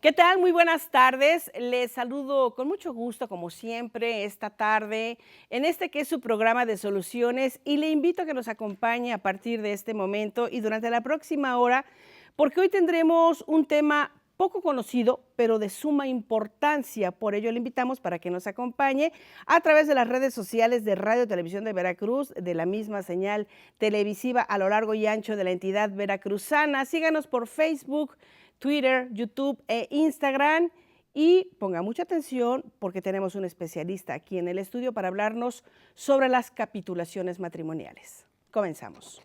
¿Qué tal? Muy buenas tardes. Les saludo con mucho gusto, como siempre, esta tarde, en este que es su programa de soluciones, y le invito a que nos acompañe a partir de este momento y durante la próxima hora, porque hoy tendremos un tema poco conocido, pero de suma importancia. Por ello le invitamos para que nos acompañe a través de las redes sociales de Radio Televisión de Veracruz, de la misma señal televisiva a lo largo y ancho de la entidad veracruzana. Síganos por Facebook, Twitter, YouTube e Instagram, y ponga mucha atención porque tenemos un especialista aquí en el estudio para hablarnos sobre las capitulaciones matrimoniales. Comenzamos.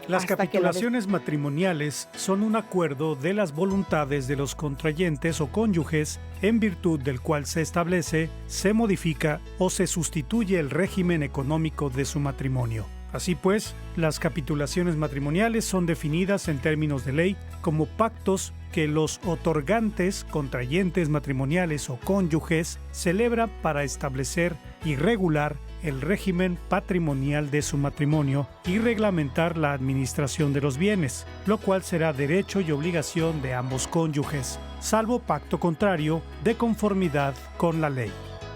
Las capitulaciones matrimoniales son un acuerdo de las voluntades de los contrayentes o cónyuges en virtud del cual se establece, se modifica o se sustituye el régimen económico de su matrimonio. Así pues, las capitulaciones matrimoniales son definidas en términos de ley como pactos que los otorgantes, contrayentes matrimoniales o cónyuges celebran para establecer y regular el régimen patrimonial de su matrimonio y reglamentar la administración de los bienes, lo cual será derecho y obligación de ambos cónyuges, salvo pacto contrario de conformidad con la ley.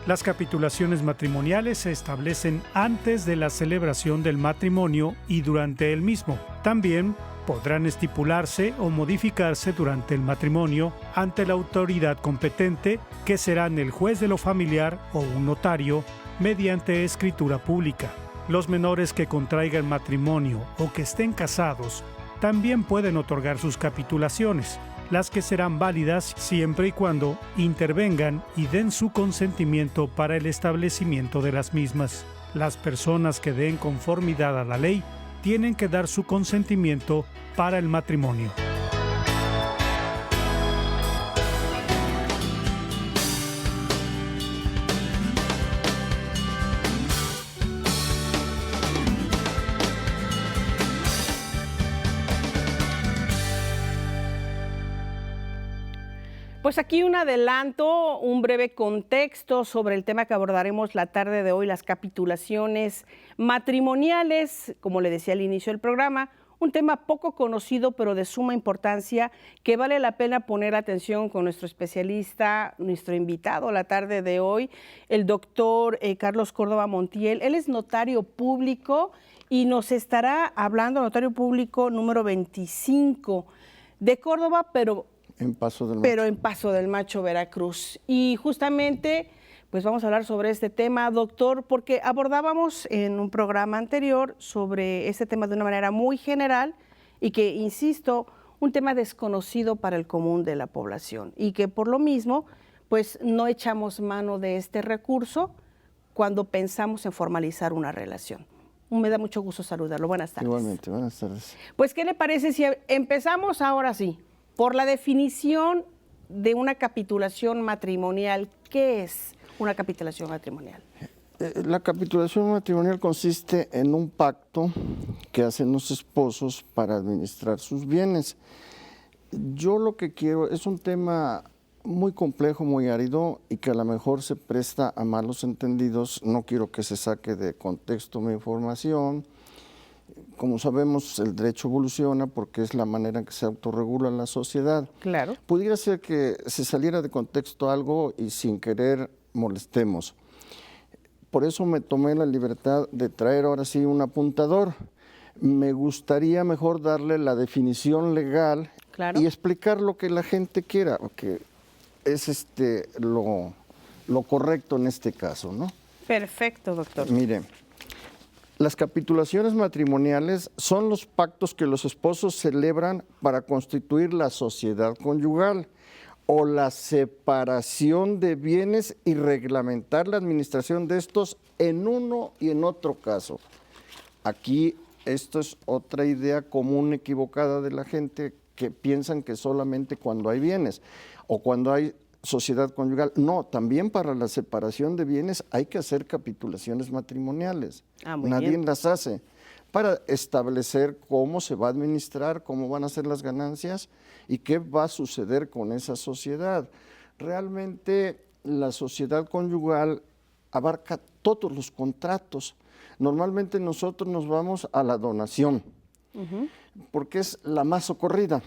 Las capitulaciones matrimoniales se establecen antes de la celebración del matrimonio y durante el mismo. También podrán estipularse o modificarse durante el matrimonio ante la autoridad competente, que serán el juez de lo familiar o un notario, mediante escritura pública. Los menores que contraigan matrimonio o que estén casados también pueden otorgar sus capitulaciones, las que serán válidas siempre y cuando intervengan y den su consentimiento para el establecimiento de las mismas. Las personas que den conformidad a la ley tienen que dar su consentimiento para el matrimonio. Pues aquí un adelanto, un breve contexto sobre el tema que abordaremos la tarde de hoy, las capitulaciones matrimoniales, como le decía al inicio del programa, un tema poco conocido pero de suma importancia que vale la pena poner atención con nuestro especialista, nuestro invitado la tarde de hoy, el doctor Carlos Córdoba Montiel. Él es notario público y nos estará hablando, notario público número 25 de Córdoba, pero en Paso del Macho, Veracruz. Y justamente, pues vamos a hablar sobre este tema, doctor, porque abordábamos en un programa anterior sobre este tema de una manera muy general y que, insisto, un tema desconocido para el común de la población y que por lo mismo, pues no echamos mano de este recurso cuando pensamos en formalizar una relación. Me da mucho gusto saludarlo. Buenas tardes. Igualmente, buenas tardes. Pues, ¿qué le parece si empezamos ahora sí por la definición de una capitulación matrimonial? ¿Qué es una capitulación matrimonial? La capitulación matrimonial consiste en un pacto que hacen los esposos para administrar sus bienes. Yo lo que quiero es un tema muy complejo, muy árido y que a lo mejor se presta a malos entendidos. No quiero que se saque de contexto mi información. Como sabemos, el derecho evoluciona porque es la manera en que se autorregula la sociedad. Claro. Pudiera ser que se saliera de contexto algo y sin querer molestemos. Por eso me tomé la libertad de traer ahora sí un apuntador. Me gustaría mejor darle la definición legal, claro, y explicar lo que la gente quiera, que es lo correcto en este caso, ¿no? Perfecto, doctor. Mire, las capitulaciones matrimoniales son los pactos que los esposos celebran para constituir la sociedad conyugal o la separación de bienes y reglamentar la administración de estos en uno y en otro caso. Aquí esto es otra idea común equivocada de la gente, que piensan que solamente cuando hay bienes o cuando hay sociedad conyugal. No, también para la separación de bienes hay que hacer capitulaciones matrimoniales. Nadie las hace, para establecer cómo se va a administrar, cómo van a ser las ganancias y qué va a suceder con esa sociedad. Realmente la sociedad conyugal abarca todos los contratos, Normalmente nosotros nos vamos a la donación, porque es la más socorrida.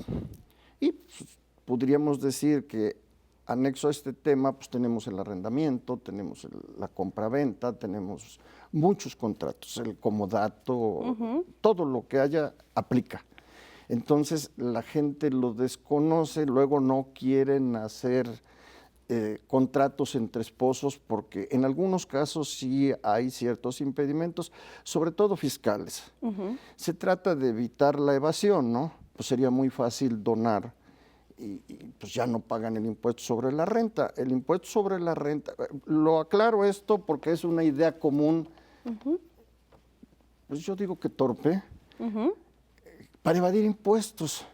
Y pues, podríamos decir que anexo a este tema, pues tenemos el arrendamiento, tenemos la compraventa, tenemos muchos contratos, el comodato, todo lo que haya aplica. Entonces la gente lo desconoce, luego no quieren hacer contratos entre esposos porque en algunos casos sí hay ciertos impedimentos, sobre todo fiscales. Se trata de evitar la evasión, ¿no? Pues sería muy fácil donar y pues ya no pagan el impuesto sobre la renta. El impuesto sobre la renta, lo aclaro esto porque es una idea común, pues yo digo que torpe, para evadir impuestos.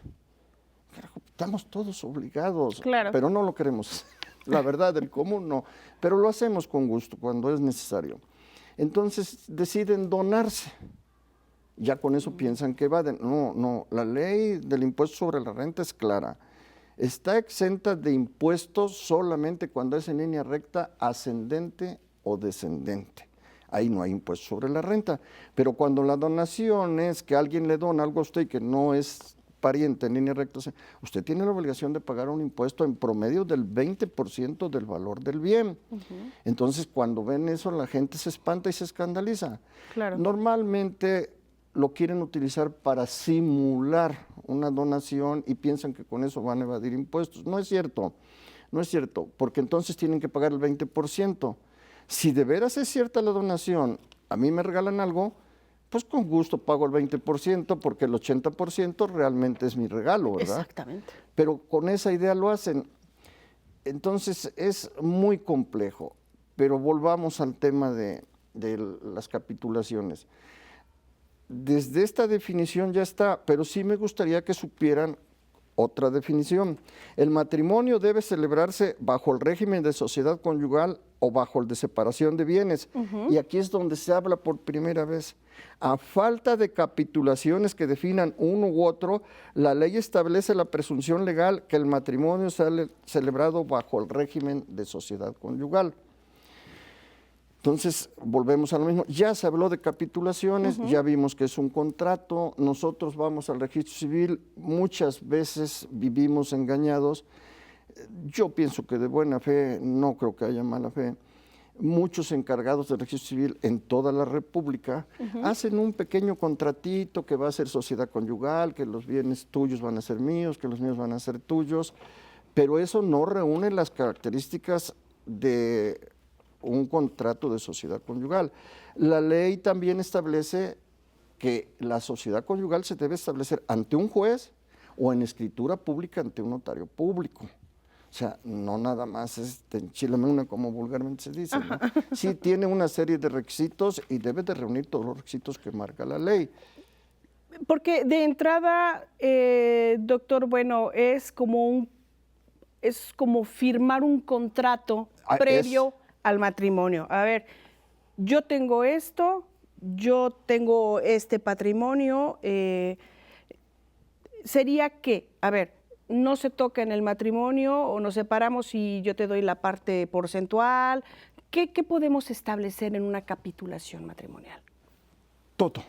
Carajo, estamos todos obligados, claro, pero no lo queremos. La verdad, el común no, pero lo hacemos con gusto cuando es necesario. Entonces deciden donarse. Ya con eso piensan que evaden. No, la ley del impuesto sobre la renta es clara. Está exenta de impuestos solamente cuando es en línea recta ascendente o descendente. Ahí no hay impuesto sobre la renta. Pero cuando la donación es que alguien le dona algo a usted y que no es pariente en línea recta, usted tiene la obligación de pagar un impuesto en promedio del 20% del valor del bien. Entonces, cuando ven eso, la gente se espanta y se escandaliza. claro. Normalmente lo quieren utilizar para simular una donación y piensan que con eso van a evadir impuestos. No es cierto, porque entonces tienen que pagar el 20%. Si de veras es cierta la donación, a mí me regalan algo, pues con gusto pago el 20% porque el 80% realmente es mi regalo, ¿verdad? Exactamente. Pero con esa idea lo hacen. Entonces es muy complejo, pero volvamos al tema de las capitulaciones. Desde esta definición ya está, pero sí me gustaría que supieran otra definición. El matrimonio debe celebrarse bajo el régimen de sociedad conyugal o bajo el de separación de bienes. Y aquí es donde se habla por primera vez. A falta de capitulaciones que definan uno u otro, la ley establece la presunción legal que el matrimonio sea celebrado bajo el régimen de sociedad conyugal. Entonces, volvemos a lo mismo. Ya se habló de capitulaciones, ya vimos que es un contrato. Nosotros vamos al registro civil, muchas veces vivimos engañados. Yo pienso que de buena fe, no creo que haya mala fe. Muchos encargados del registro civil en toda la República hacen un pequeño contratito que va a ser sociedad conyugal, que los bienes tuyos van a ser míos, que los míos van a ser tuyos, pero eso no reúne las características de un contrato de sociedad conyugal. La ley también establece que la sociedad conyugal se debe establecer ante un juez o en escritura pública ante un notario público. O sea, no nada más es enchilame una como vulgarmente se dice, ¿no? Sí tiene una serie de requisitos y debe de reunir todos los requisitos que marca la ley. Porque de entrada, doctor, bueno, es como firmar un contrato previo al matrimonio. A ver, yo tengo esto, yo tengo este patrimonio, sería que, a ver, no se toca en el matrimonio o nos separamos y yo te doy la parte porcentual. ¿Qué podemos establecer en una capitulación matrimonial? Todo.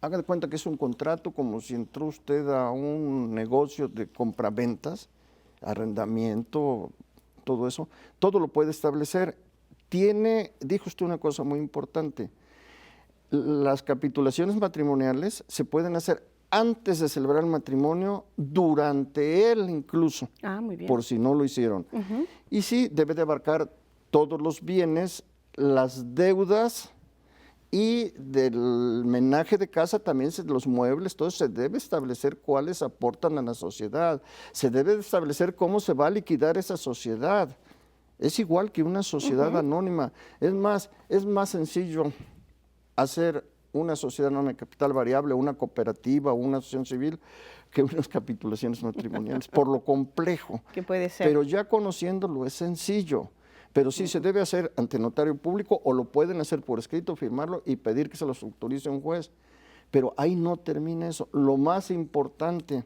Haga de cuenta que es un contrato como si entró usted a un negocio de compraventas, arrendamiento, todo eso. Todo lo puede establecer. Dijo usted una cosa muy importante. Las capitulaciones matrimoniales se pueden hacer antes de celebrar el matrimonio, durante él incluso, muy bien. por si no lo hicieron. Y sí, debe de abarcar todos los bienes, las deudas y del menaje de casa también, los muebles, todo se debe establecer cuáles aportan a la sociedad. Se debe establecer cómo se va a liquidar esa sociedad. Es igual que una sociedad anónima. Es más sencillo hacer una sociedad anónima de capital variable, una cooperativa o una asociación civil que unas capitulaciones matrimoniales, por lo complejo. Que puede ser. Pero ya conociéndolo es sencillo. Pero sí se debe hacer ante notario público o lo pueden hacer por escrito, firmarlo y pedir que se los autorice un juez. Pero ahí no termina eso. Lo más importante,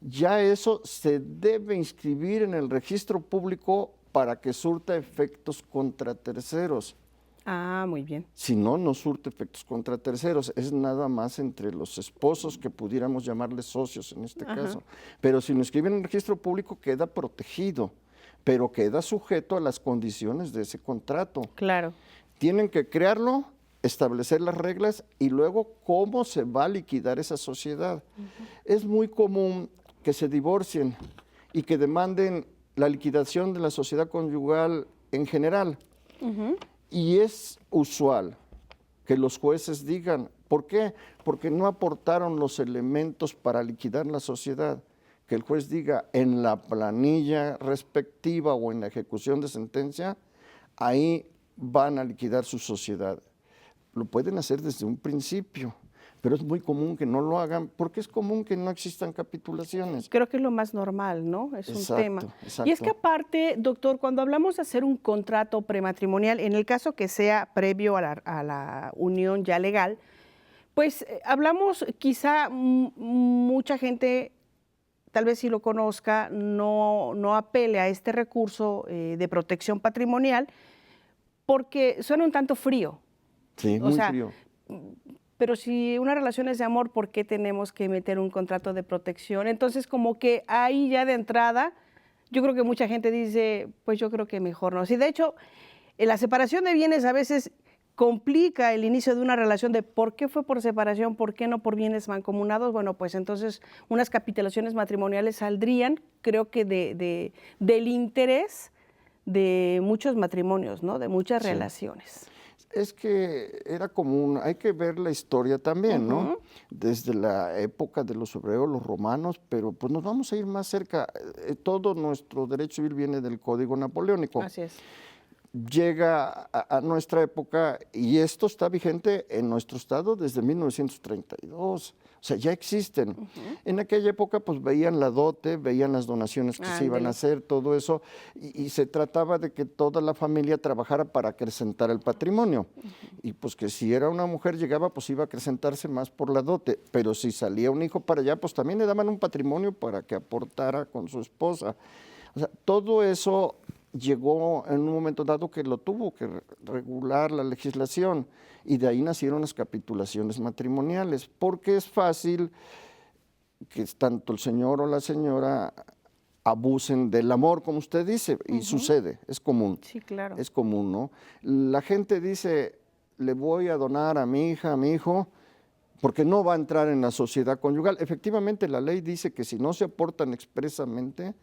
ya eso se debe inscribir en el registro público para que surta efectos contra terceros. Ah, muy bien. Si no, no surte efectos contra terceros. Es nada más entre los esposos, que pudiéramos llamarles socios en este caso. Pero si lo inscriben en el registro público, queda protegido, pero queda sujeto a las condiciones de ese contrato. Claro. Tienen que crearlo, establecer las reglas y luego cómo se va a liquidar esa sociedad. Es muy común que se divorcien y que demanden la liquidación de la sociedad conyugal en general. Y es usual que los jueces digan, ¿por qué? Porque no aportaron los elementos para liquidar la sociedad. Que el juez diga, en la planilla respectiva o en la ejecución de sentencia, ahí van a liquidar su sociedad. Lo pueden hacer desde un principio, pero es muy común que no lo hagan, porque es común que no existan capitulaciones. Creo que es lo más normal, ¿no? Es un tema. Exacto. Y es que aparte, doctor, cuando hablamos de hacer un contrato prematrimonial, en el caso que sea previo a la unión ya legal, pues hablamos, quizá mucha gente, tal vez si lo conozca, no apele a este recurso de protección patrimonial, porque suena un tanto frío. Sí, muy frío. Pero si una relación es de amor, ¿por qué tenemos que meter un contrato de protección? Entonces, como que ahí ya de entrada, yo creo que mucha gente dice, pues yo creo que mejor no. Sí, de hecho, la separación de bienes a veces complica el inicio de una relación de por qué fue por separación, por qué no por bienes mancomunados. Bueno, pues entonces unas capitulaciones matrimoniales saldrían, creo que del interés de muchos matrimonios, ¿no? De muchas relaciones. Es que era común, hay que ver la historia también, ¿no? Desde la época de los hebreos, los romanos, pero pues nos vamos a ir más cerca. Todo nuestro derecho civil viene del Código Napoleónico. Así es. Llega a nuestra época y esto está vigente en nuestro estado desde 1932. O sea, ya existen. En aquella época pues veían la dote, veían las donaciones que se iban a hacer, todo eso, y se trataba de que toda la familia trabajara para acrecentar el patrimonio. Y pues que si era una mujer llegaba, pues iba a acrecentarse más por la dote, pero si salía un hijo para allá, pues también le daban un patrimonio para que aportara con su esposa. O sea, todo eso llegó en un momento dado que lo tuvo que regular la legislación y de ahí nacieron las capitulaciones matrimoniales, porque es fácil que tanto el señor o la señora abusen del amor, como usted dice, y sucede, es común. Sí, claro. Es común, ¿no? La gente dice, le voy a donar a mi hija, a mi hijo, porque no va a entrar en la sociedad conyugal. Efectivamente, la ley dice que si no se aportan expresamente,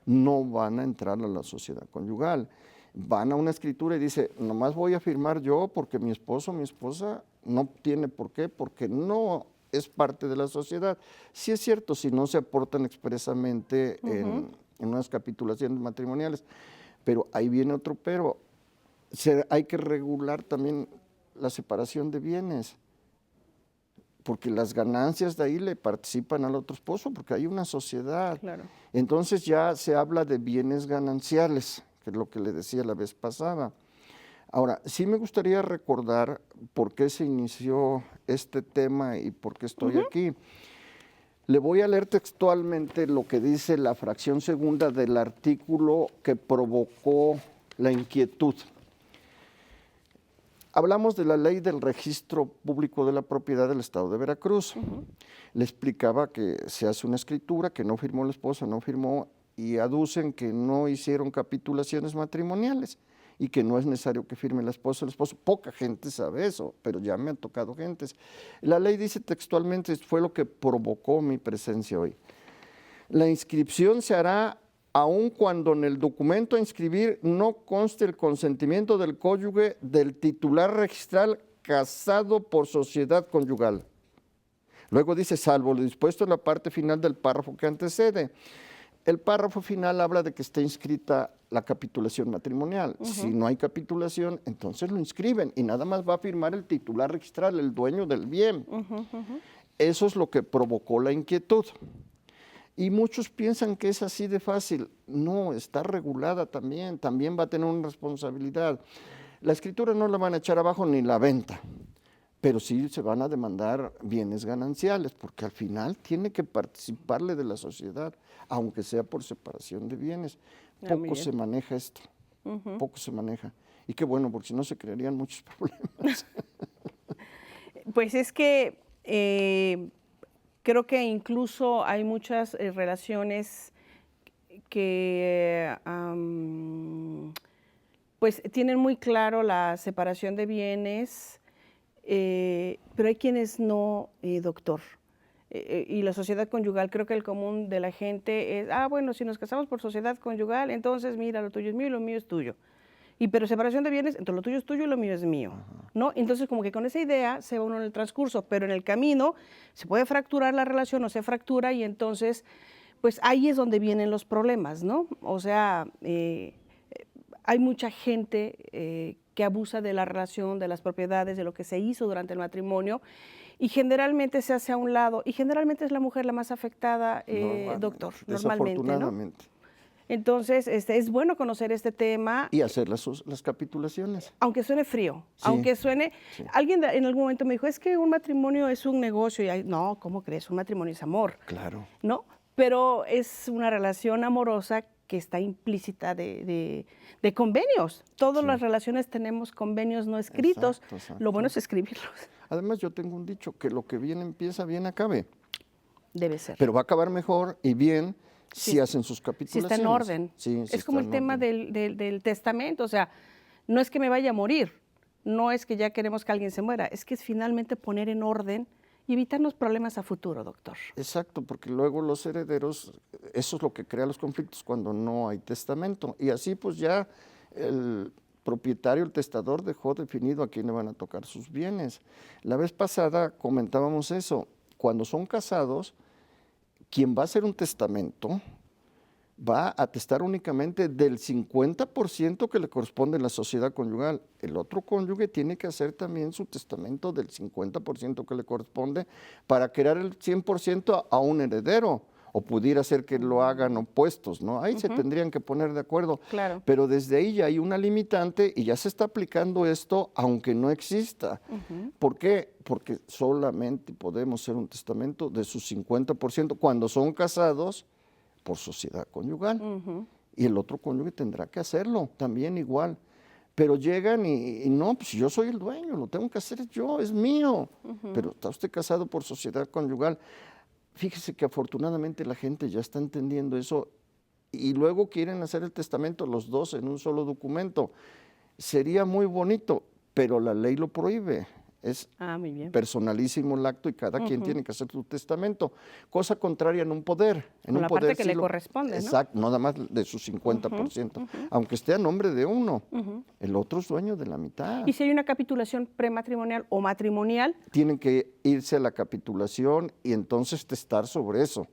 no van a entrar a la sociedad conyugal. Van a una escritura y dice, nomás voy a firmar yo porque mi esposo o mi esposa no tiene por qué, porque no es parte de la sociedad. Sí es cierto, si no se aportan expresamente en unas capitulaciones matrimoniales, pero ahí viene otro pero. Hay que regular también la separación de bienes, porque las ganancias de ahí le participan al otro esposo, porque hay una sociedad. Claro. Entonces ya se habla de bienes gananciales, que es lo que le decía la vez pasada. Ahora, sí me gustaría recordar por qué se inició este tema y por qué estoy aquí. Le voy a leer textualmente lo que dice la fracción segunda del artículo que provocó la inquietud. Hablamos de la ley del registro público de la propiedad del Estado de Veracruz. Le explicaba que se hace una escritura, que no firmó el esposo, no firmó, y aducen que no hicieron capitulaciones matrimoniales y que no es necesario que firme la esposa o el esposo. Poca gente sabe eso, pero ya me han tocado gentes. La ley dice textualmente, fue lo que provocó mi presencia hoy. La inscripción se hará aun cuando en el documento a inscribir no conste el consentimiento del cónyuge del titular registral casado por sociedad conyugal. Luego dice, salvo lo dispuesto en la parte final del párrafo que antecede. El párrafo final habla de que esté inscrita la capitulación matrimonial. Si no hay capitulación, entonces lo inscriben y nada más va a firmar el titular registral, el dueño del bien. Eso es lo que provocó la inquietud. Y muchos piensan que es así de fácil. No, está regulada también va a tener una responsabilidad. La escritura no la van a echar abajo ni la venta, pero sí se van a demandar bienes gananciales, porque al final tiene que participarle de la sociedad, aunque sea por separación de bienes. Poco se maneja esto, poco se maneja. Y qué bueno, porque si no se crearían muchos problemas. Pues es que creo que incluso hay muchas relaciones que pues tienen muy claro la separación de bienes, pero hay quienes no, doctor. Y la sociedad conyugal, creo que el común de la gente es, bueno, si nos casamos por sociedad conyugal, entonces mira, lo tuyo es mío y lo mío es tuyo. Pero separación de bienes, entonces lo tuyo es tuyo y lo mío es mío, ¿no? Entonces como que con esa idea se va uno en el transcurso, pero en el camino se puede fracturar la relación o se fractura y entonces, pues ahí es donde vienen los problemas, ¿no? O sea, hay mucha gente que abusa de la relación, de las propiedades, de lo que se hizo durante el matrimonio y generalmente se hace a un lado y generalmente es la mujer la más afectada, doctor, normalmente, ¿no? Desafortunadamente. Entonces, es bueno conocer este tema. Y hacer las capitulaciones. Aunque suene frío, Sí, aunque suene... sí. Alguien en algún momento me dijo, es que un matrimonio es un negocio. Y no, ¿cómo crees? Un matrimonio es amor. Claro. ¿No? Pero es una relación amorosa que está implícita de convenios. Todas Sí. las relaciones tenemos convenios no escritos. Exacto. Lo bueno es escribirlos. Además, yo tengo un dicho, que lo que bien empieza, bien acabe. Debe ser. Pero va a acabar mejor y bien Sí. si hacen sus Si capitulaciones. está en orden. Sí, sí Es como el está en tema orden. del testamento, o sea, no es que me vaya a morir, no es que ya queremos que alguien se muera, es que es finalmente poner en orden y evitarnos problemas a futuro, doctor. Exacto, porque luego los herederos, eso es lo que crea los conflictos cuando no hay testamento. Y así pues ya el propietario, el testador dejó definido a quién le van a tocar sus bienes. La vez pasada comentábamos eso, cuando son casados, quien va a hacer un testamento va a atestar únicamente del 50% que le corresponde en la sociedad conyugal. El otro cónyuge tiene que hacer también su testamento del 50% que le corresponde para crear el 100% a un heredero, o pudiera ser que lo hagan opuestos, ¿no? Ahí se tendrían que poner de acuerdo. Claro. Pero desde ahí ya hay una limitante y ya se está aplicando esto aunque no exista. ¿Por qué? Porque solamente podemos hacer un testamento de su 50% cuando son casados por sociedad conyugal. Y el otro cónyuge tendrá que hacerlo, también igual. Pero llegan y no, pues yo soy el dueño, lo tengo que hacer yo, es mío. Pero está usted casado por sociedad conyugal. Fíjese que afortunadamente la gente ya está entendiendo eso y luego quieren hacer el testamento los dos en un solo documento. Sería muy bonito, pero la ley lo prohíbe. Es muy bien. personalísimo el acto y cada quien tiene que hacer su testamento. Cosa contraria en un poder. En Con un la poder parte que le corresponde, ¿no? Exacto, no nada más de su 50%. Aunque esté a nombre de uno, el otro es dueño de la mitad. Y si hay una capitulación prematrimonial o matrimonial, Tienen que irse a la capitulación y entonces testar sobre eso.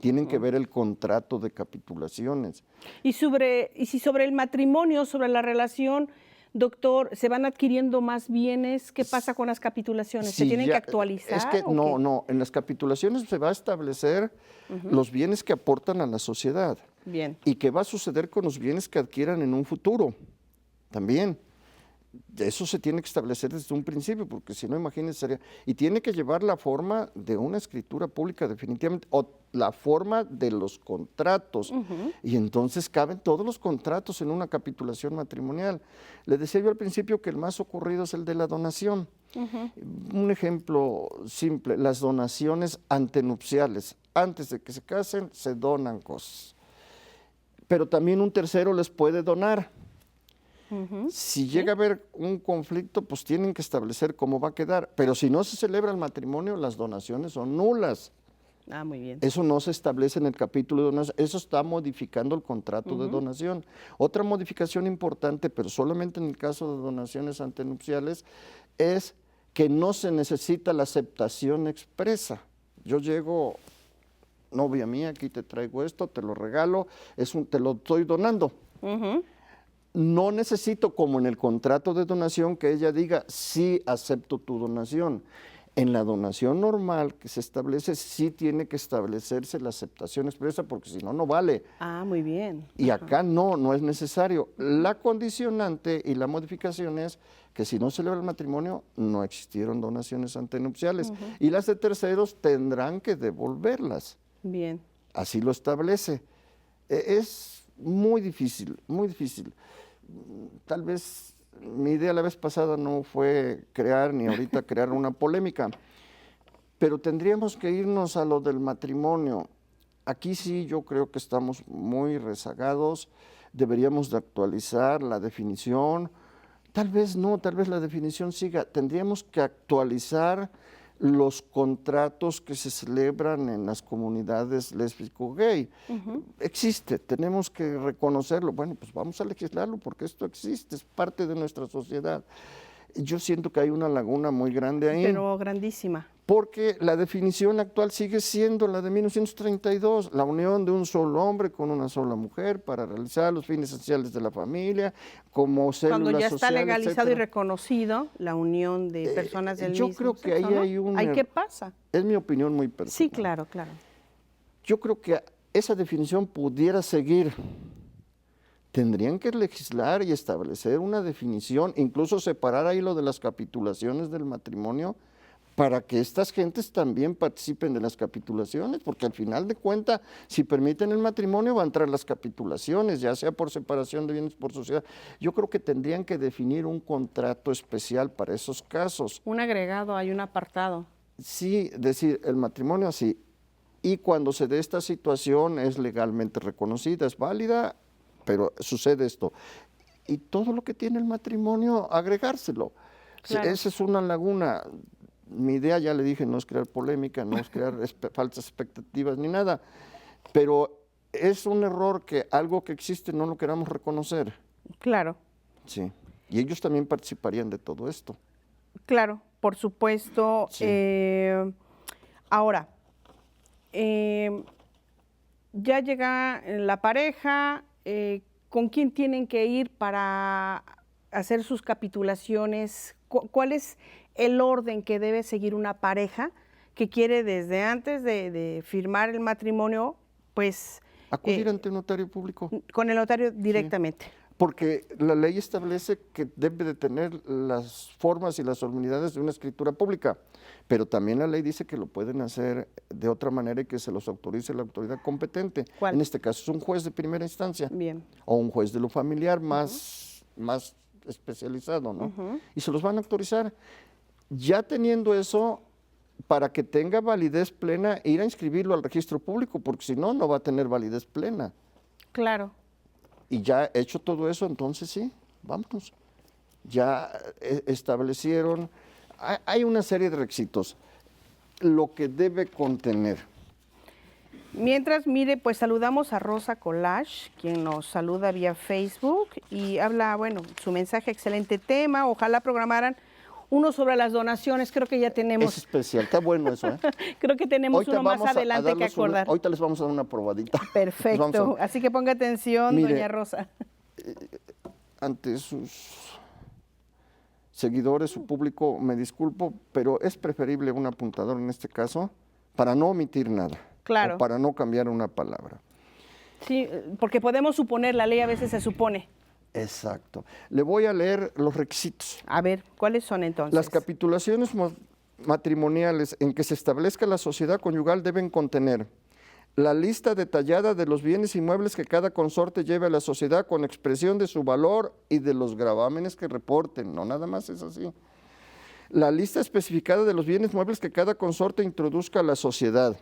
Tienen que ver el contrato de capitulaciones. y si sobre el matrimonio, sobre la relación, doctor, se van adquiriendo más bienes, ¿qué pasa con las capitulaciones? ¿Se Sí, tienen ya, que actualizar? Es que o no, qué? no, en las capitulaciones se va a establecer los bienes que aportan a la sociedad. Bien. ¿Y qué va a suceder con los bienes que adquieran en un futuro? También. Eso se tiene que establecer desde un principio, porque si no, imagínense, sería... Y tiene que llevar la forma de una escritura pública definitivamente, o la forma de los contratos. Y entonces caben todos los contratos en una capitulación matrimonial. Le decía yo al principio que el más ocurrido es el de la donación. Un ejemplo simple, las donaciones antenupciales. Antes de que se casen, se donan cosas. Pero también un tercero les puede donar. Si llega a haber un conflicto, pues tienen que establecer cómo va a quedar. Pero si no se celebra el matrimonio, las donaciones son nulas. Muy bien. Eso no se establece en el capítulo de donación, eso está modificando el contrato de donación. Otra modificación importante, pero solamente en el caso de donaciones antenupciales, es que no se necesita la aceptación expresa. Yo llego, novia mía, aquí te traigo esto, te lo regalo, te lo estoy donando. No necesito, como en el contrato de donación, que ella diga, sí acepto tu donación. En la donación normal que se establece, sí tiene que establecerse la aceptación expresa, porque si no, no vale. Muy bien. Y acá no es necesario. La condicionante y la modificación es que si no se celebra el matrimonio, no existieron donaciones antenupciales. Y las de terceros tendrán que devolverlas. Bien. Así lo establece. Es muy difícil, muy difícil. Tal vez mi idea la vez pasada no fue crear ni ahorita crear una polémica, pero tendríamos que irnos a lo del matrimonio. Aquí sí yo creo que estamos muy rezagados, deberíamos de actualizar la definición, tal vez no, tal vez la definición siga, tendríamos que actualizar los contratos que se celebran en las comunidades lésbico-gay. Existe, tenemos que reconocerlo. Bueno, pues vamos a legislarlo porque esto existe, es parte de nuestra sociedad. Yo siento que hay una laguna muy grande ahí. Pero grandísima. Porque la definición actual sigue siendo la de 1932, la unión de un solo hombre con una sola mujer para realizar los fines esenciales de la familia, como células Cuando ya sociales, está legalizado y etcétera. reconocido la unión de personas del yo mismo creo que sexo, ahí ¿no? hay un ¿Ahí qué pasa? Es mi opinión muy personal. Sí, claro, claro. Yo creo que esa definición pudiera seguir. Tendrían que legislar y establecer una definición, incluso separar ahí lo de las capitulaciones del matrimonio, para que estas gentes también participen de las capitulaciones, porque al final de cuentas, si permiten el matrimonio, van a entrar las capitulaciones, ya sea por separación de bienes por sociedad. Yo creo que tendrían que definir un contrato especial para esos casos. Un agregado, hay un apartado. Sí, decir, el matrimonio así, y cuando se dé esta situación es legalmente reconocida, es válida, pero sucede esto. Y todo lo que tiene el matrimonio, agregárselo. Claro. Esa es una laguna. Mi idea, ya le dije, no es crear polémica, no es crear falsas expectativas ni nada, pero es un error que algo que existe no lo queramos reconocer. Claro. Sí, y ellos también participarían de todo esto. Claro, por supuesto. Sí. Ahora, ya llega la pareja, ¿con quién tienen que ir para hacer sus capitulaciones? ¿Cuál es el orden que debe seguir una pareja que quiere desde antes de firmar el matrimonio, pues... Acudir ante un notario público. Con el notario directamente. Sí. Porque la ley establece que debe de tener las formas y las solemnidades de una escritura pública, pero también la ley dice que lo pueden hacer de otra manera y que se los autorice la autoridad competente. ¿Cuál? En este caso es un juez de primera instancia. Bien. O un juez de lo familiar más especializado, ¿no? Y se los van a autorizar. Ya teniendo eso, para que tenga validez plena, ir a inscribirlo al registro público, porque si no, no va a tener validez plena. Claro. Y ya hecho todo eso, entonces sí, vámonos. Ya establecieron, hay una serie de requisitos, lo que debe contener. Mientras, mire, pues saludamos a Rosa Collage, quien nos saluda vía Facebook y habla, bueno, su mensaje, excelente tema, ojalá programaran uno sobre las donaciones, creo que ya tenemos. Es especial, está bueno eso, ¿eh? Creo que tenemos Ahorita uno más vamos a adelante que acordar. Ahorita les vamos a dar una probadita. Perfecto, así que ponga atención, Mire, doña Rosa. Ante sus seguidores, su público, me disculpo, pero es preferible un apuntador en este caso para no omitir nada. Claro. O para no cambiar una palabra. Sí, porque podemos suponer, la ley a veces se supone. Exacto. Le voy a leer los requisitos. A ver, ¿cuáles son entonces? Las capitulaciones matrimoniales en que se establezca la sociedad conyugal deben contener la lista detallada de los bienes inmuebles que cada consorte lleve a la sociedad con expresión de su valor y de los gravámenes que reporten. No nada más es así. La lista especificada de los bienes muebles que cada consorte introduzca a la sociedad.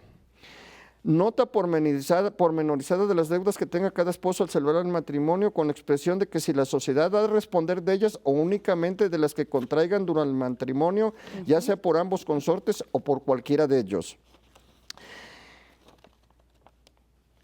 Nota pormenorizada de las deudas que tenga cada esposo al celebrar el matrimonio con expresión de que si la sociedad ha de responder de ellas o únicamente de las que contraigan durante el matrimonio, ya sea por ambos consortes o por cualquiera de ellos.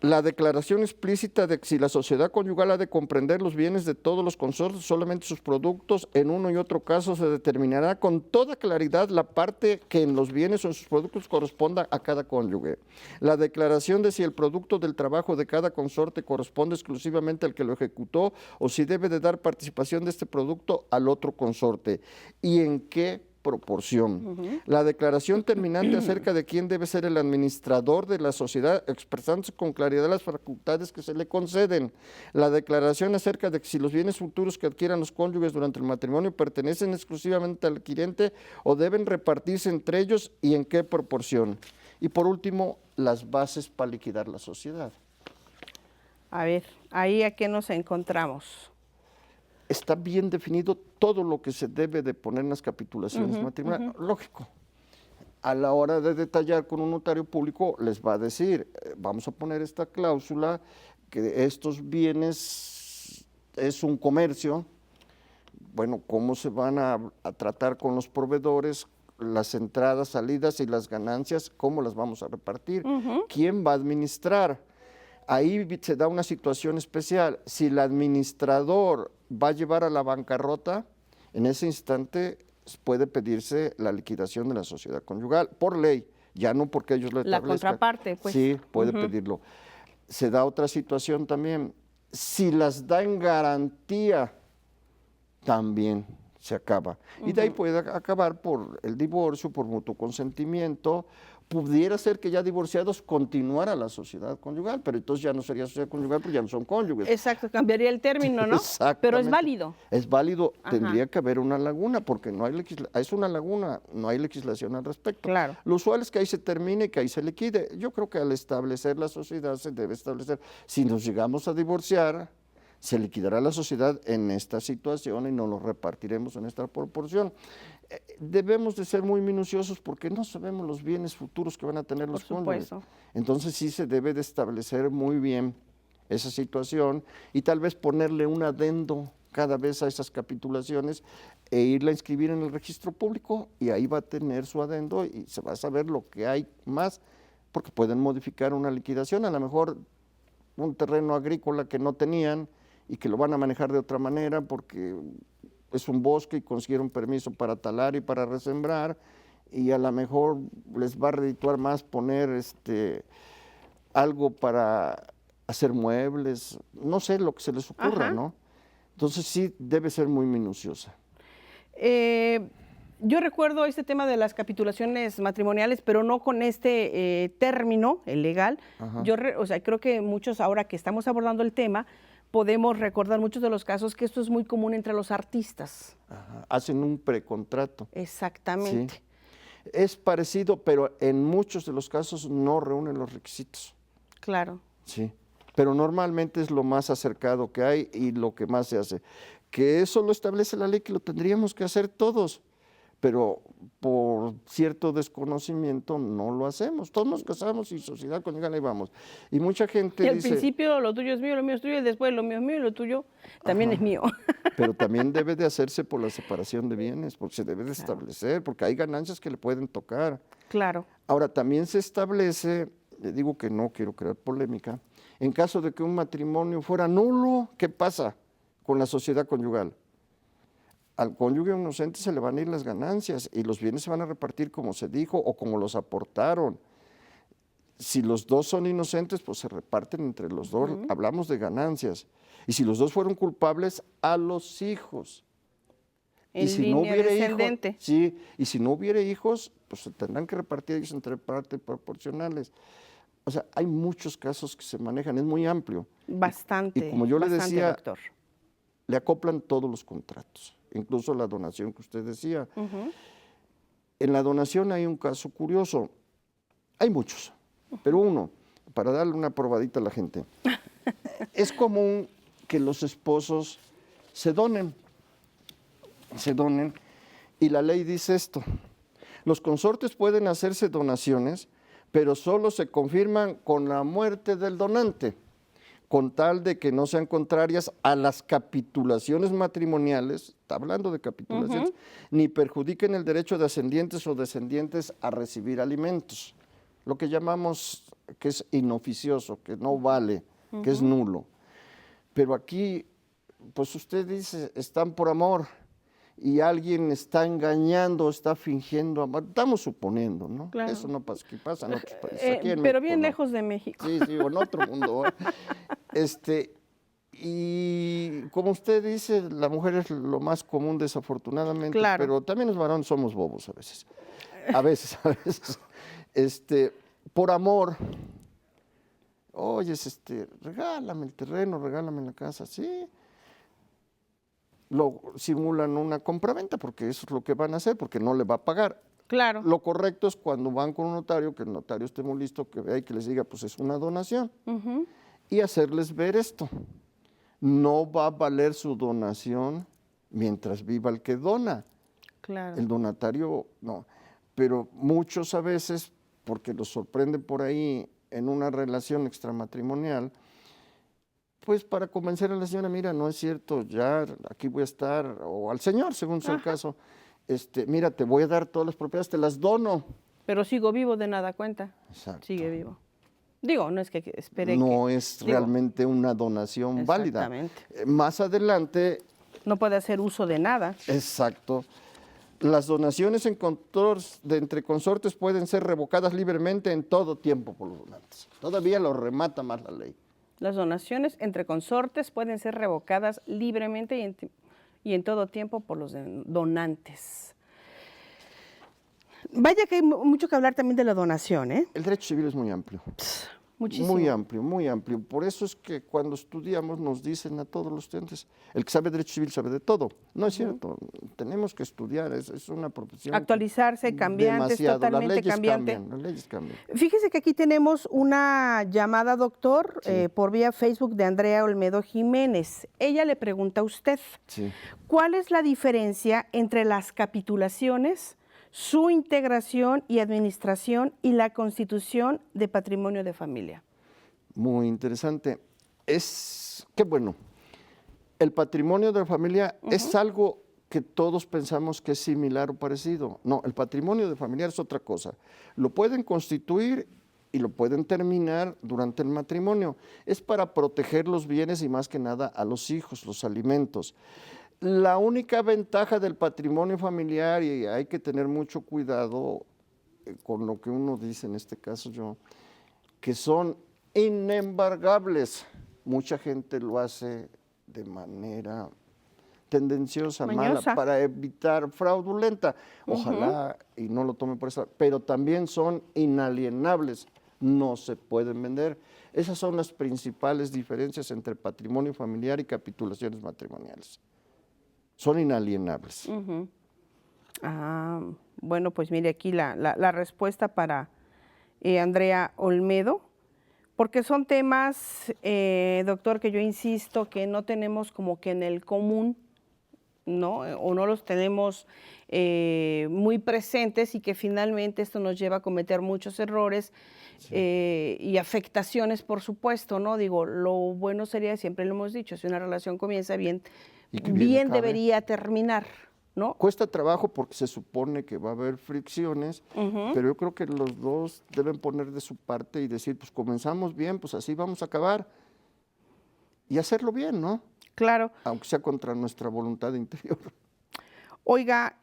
La declaración explícita de que si la sociedad conyugal ha de comprender los bienes de todos los consortes, solamente sus productos, en uno y otro caso se determinará con toda claridad la parte que en los bienes o en sus productos corresponda a cada cónyuge. La declaración de si el producto del trabajo de cada consorte corresponde exclusivamente al que lo ejecutó o si debe de dar participación de este producto al otro consorte y en qué proporción. La declaración terminante acerca de quién debe ser el administrador de la sociedad, expresándose con claridad las facultades que se le conceden. La declaración acerca de que si los bienes futuros que adquieran los cónyuges durante el matrimonio pertenecen exclusivamente al adquirente o deben repartirse entre ellos y en qué proporción. Y por último, las bases para liquidar la sociedad. A ver, ahí a qué nos encontramos. está bien definido todo lo que se debe de poner en las capitulaciones matrimoniales. Lógico. A la hora de detallar con un notario público les va a decir, vamos a poner esta cláusula, que estos bienes es un comercio, bueno, cómo se van a tratar con los proveedores, las entradas, salidas y las ganancias, cómo las vamos a repartir, quién va a administrar. Ahí se da una situación especial. Si el administrador va a llevar a la bancarrota, en ese instante puede pedirse la liquidación de la sociedad conyugal, por ley, ya no porque ellos lo establezcan. La contraparte, pues. Sí, puede pedirlo. Se da otra situación también. Si las da en garantía, también se acaba. Y de ahí puede acabar por el divorcio, por mutuo consentimiento. Pudiera ser que ya divorciados continuara la sociedad conyugal, pero entonces ya no sería sociedad conyugal porque ya no son cónyuges. Exacto, cambiaría el término, ¿no? Exactamente. Pero es válido. Es válido, tendría que haber una laguna, porque no hay es una laguna, no hay legislación al respecto. Claro. Lo usual es que ahí se termine y que ahí se liquide. Yo creo que al establecer la sociedad se debe establecer, si nos llegamos a divorciar, se liquidará la sociedad en esta situación y nos lo repartiremos en esta proporción. Debemos de ser muy minuciosos porque no sabemos los bienes futuros que van a tener los cónyuges. Por supuesto. Entonces sí se debe de establecer muy bien esa situación y tal vez ponerle un adendo cada vez a esas capitulaciones e irla a inscribir en el registro público y ahí va a tener su adendo y se va a saber lo que hay más, porque pueden modificar una liquidación, a lo mejor un terreno agrícola que no tenían y que lo van a manejar de otra manera porque es un bosque y consiguieron permiso para talar y para resembrar y a lo mejor les va a redituar más poner algo para hacer muebles, no sé lo que se les ocurra, ¿no? Entonces sí debe ser muy minuciosa. Yo recuerdo este tema de las capitulaciones matrimoniales, pero no con este término, el legal. O sea, creo que muchos, ahora que estamos abordando el tema, podemos recordar muchos de los casos que esto es muy común entre los artistas. Hacen un precontrato. Exactamente. Sí. Es parecido, pero en muchos de los casos no reúnen los requisitos. Claro. Sí, pero normalmente es lo más acercado que hay y lo que más se hace. Que eso lo establece la ley, que lo tendríamos que hacer todos, pero por cierto desconocimiento no lo hacemos. Todos nos casamos y sociedad conyugal ahí vamos. Y mucha gente Y al dice, principio lo tuyo es mío, lo mío es tuyo, y después lo mío es mío y lo tuyo también es mío. pero también debe de hacerse por la separación de bienes, porque se debe de establecer, porque hay ganancias que le pueden tocar. Claro. Ahora, también se establece, le digo que no quiero crear polémica, en caso de que un matrimonio fuera nulo, ¿qué pasa con la sociedad conyugal? Al cónyuge inocente se le van a ir las ganancias y los bienes se van a repartir como se dijo o como los aportaron. Si los dos son inocentes, pues se reparten entre los dos, hablamos de ganancias. Y si los dos fueron culpables, a los hijos. En y si línea no hubiera descendente. hijos, sí, y si no hubiera hijos, pues se tendrán que repartir ellos entre partes proporcionales. O sea, hay muchos casos que se manejan, es muy amplio. Bastante. Y como yo le decía, doctor, le acoplan todos los contratos, incluso la donación que usted decía. En la donación hay un caso curioso, hay muchos, pero uno, para darle una probadita a la gente, es común que los esposos se donen, y la ley dice esto: los consortes pueden hacerse donaciones, pero solo se confirman con la muerte del donante, con tal de que no sean contrarias a las capitulaciones matrimoniales, está hablando de capitulaciones, ni perjudiquen el derecho de ascendientes o descendientes a recibir alimentos, lo que llamamos que es inoficioso, que no vale, que es nulo. Pero aquí, pues usted dice, están por amor, y alguien está engañando, está fingiendo amor, estamos suponiendo, ¿no? Claro. Eso no pasa, que pasa en otros países. Aquí en pero México, bien no. lejos de México. Sí, sí, o en otro mundo. Y como usted dice, la mujer es lo más común desafortunadamente, Claro. pero también los varones somos bobos a veces. A veces. Por amor, oye, regálame el terreno, regálame la casa, sí. Lo simulan una compraventa porque eso es lo que van a hacer, porque no le va a pagar. Claro. Lo correcto es cuando van con un notario, que el notario esté muy listo, que vea y que les diga, pues es una donación. Y hacerles ver esto. no va a valer su donación mientras viva el que dona. Claro. El donatario no. Pero muchos a veces, porque los sorprende por ahí en una relación extramatrimonial, pues para convencer a la señora, mira, no es cierto, ya aquí voy a estar, o al señor, según sea el caso, mira, te voy a dar todas las propiedades, te las dono. Pero sigo vivo, de nada cuenta. Exacto. Sigue vivo. Digo, no es que espere No que... es realmente una donación válida. Exactamente. Más adelante, No puede hacer uso de nada. exacto, las donaciones entre consortes pueden ser revocadas libremente en todo tiempo por los donantes. Todavía lo remata más la ley. Las donaciones entre consortes pueden ser revocadas libremente y en todo tiempo por los donantes. Vaya que hay mucho que hablar también de la donación, ¿eh? El derecho civil es muy amplio. Muchísimo. Muy amplio, muy amplio. Por eso es que cuando estudiamos nos dicen a todos los estudiantes, el que sabe derecho civil sabe de todo. No es cierto, tenemos que estudiar, es una profesión. Actualizarse, cambiantes, demasiado. Totalmente las leyes cambiante. Cambian, las leyes cambian. Fíjese que aquí tenemos una llamada, doctor, Sí. por vía Facebook de Andrea Olmedo Jiménez. Ella le pregunta a usted, Sí. ¿cuál es la diferencia entre las capitulaciones, su integración y administración y la constitución de patrimonio de familia? Muy interesante. Qué bueno. El patrimonio de la familia es algo que todos pensamos que es similar o parecido. No, el patrimonio de familia es otra cosa. Lo pueden constituir y lo pueden terminar durante el matrimonio. Es para proteger los bienes y más que nada a los hijos, los alimentos. La única ventaja del patrimonio familiar, y hay que tener mucho cuidado con lo que uno dice, en este caso yo, que son inembargables. Mucha gente lo hace de manera tendenciosa, Mañosa. mala, para evitar fraudulenta. Ojalá y no lo tome por eso, pero también son inalienables, no se pueden vender. Esas son las principales diferencias entre patrimonio familiar y capitulaciones matrimoniales. Son inalienables. Bueno, pues mire aquí la respuesta para Andrea Olmedo, porque son temas, doctor, que yo insisto que no tenemos como que en el común, ¿no? O no los tenemos muy presentes y que finalmente esto nos lleva a cometer muchos errores y afectaciones, por supuesto, ¿no? Digo, lo bueno sería, siempre lo hemos dicho, si una relación comienza bien, Y que bien bien acabe. debería terminar, ¿no? Cuesta trabajo porque se supone que va a haber fricciones, pero yo creo que los dos deben poner de su parte y decir, pues comenzamos bien, pues así vamos a acabar. Y hacerlo bien, ¿no? Claro. Aunque sea contra nuestra voluntad interior. Oiga,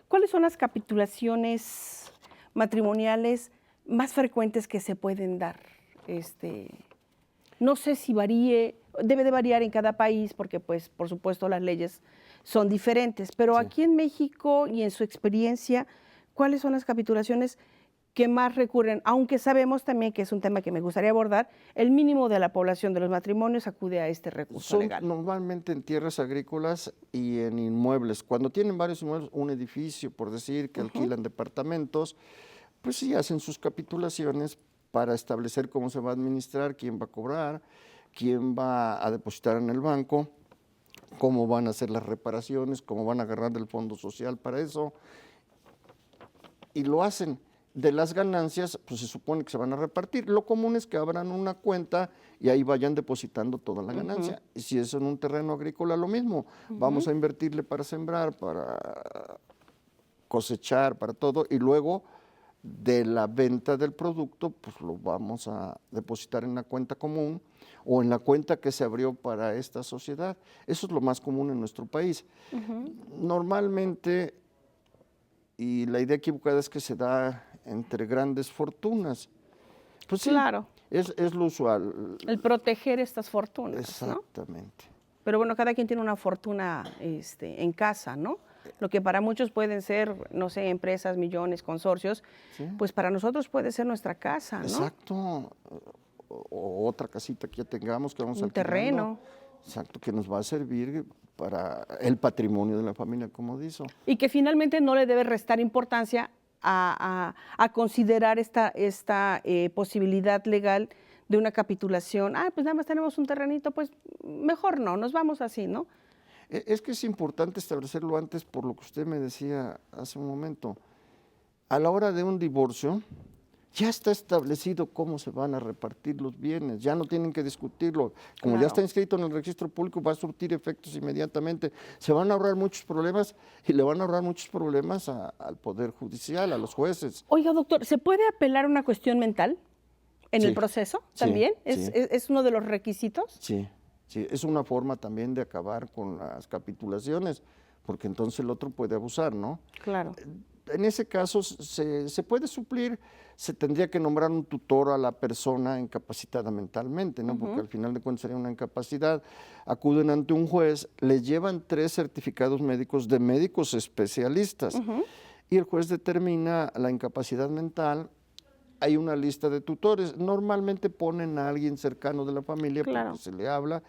¿cuáles son las capitulaciones matrimoniales más frecuentes que se pueden dar? No sé si varíe, debe de variar en cada país porque, pues, por supuesto, las leyes son diferentes. Pero Sí. aquí en México y en su experiencia, ¿cuáles son las capitulaciones que más recurren? Aunque sabemos también que es un tema que me gustaría abordar, el mínimo de la población de los matrimonios acude a este recurso Son legal. normalmente en tierras agrícolas y en inmuebles. Cuando tienen varios inmuebles, un edificio, por decir, que alquilan departamentos, pues sí hacen sus capitulaciones para establecer cómo se va a administrar, quién va a cobrar, quién va a depositar en el banco, cómo van a hacer las reparaciones, cómo van a agarrar del fondo social para eso. Y lo hacen. De las ganancias, pues se supone que se van a repartir. Lo común es que abran una cuenta y ahí vayan depositando toda la ganancia. Y si es en un terreno agrícola, lo mismo. Vamos a invertirle para sembrar, para cosechar, para todo. Y luego de la venta del producto, pues lo vamos a depositar en la cuenta común o en la cuenta que se abrió para esta sociedad. Eso es lo más común en nuestro país. Normalmente, y la idea equivocada es que se da entre grandes fortunas. Pues sí, Claro. es lo usual. El proteger estas fortunas, ¿no? Exactamente. Pero bueno, cada quien tiene una fortuna en casa, ¿no? Lo que para muchos pueden ser, no sé, empresas, millones, consorcios, Sí. pues para nosotros puede ser nuestra casa, ¿no? Exacto. O otra casita que ya tengamos, que vamos Un alquilando. terreno. Exacto, que nos va a servir para el patrimonio de la familia, como dice. Y que finalmente no le debe restar importancia a considerar esta posibilidad legal de una capitulación, pues nada más tenemos un terrenito, pues mejor no, nos vamos así, ¿no? Es que es importante establecerlo antes por lo que usted me decía hace un momento. A la hora de un divorcio, ya está establecido cómo se van a repartir los bienes, ya no tienen que discutirlo. Como ya está inscrito en el registro público, va a surtir efectos inmediatamente. Se van a ahorrar muchos problemas y le van a ahorrar muchos problemas al Poder Judicial, a los jueces. Oiga, doctor, ¿se puede apelar a una cuestión mental en el proceso también? ¿Es uno de los requisitos? Sí, es una forma también de acabar con las capitulaciones, porque entonces el otro puede abusar, ¿no? Claro. En ese caso se puede suplir, se tendría que nombrar un tutor a la persona incapacitada mentalmente, ¿no? Porque al final de cuentas sería una incapacidad. Acuden ante un juez, le llevan 3 certificados médicos de médicos especialistas y el juez determina la incapacidad mental. Hay una lista de tutores, normalmente ponen a alguien cercano de la familia porque se le habla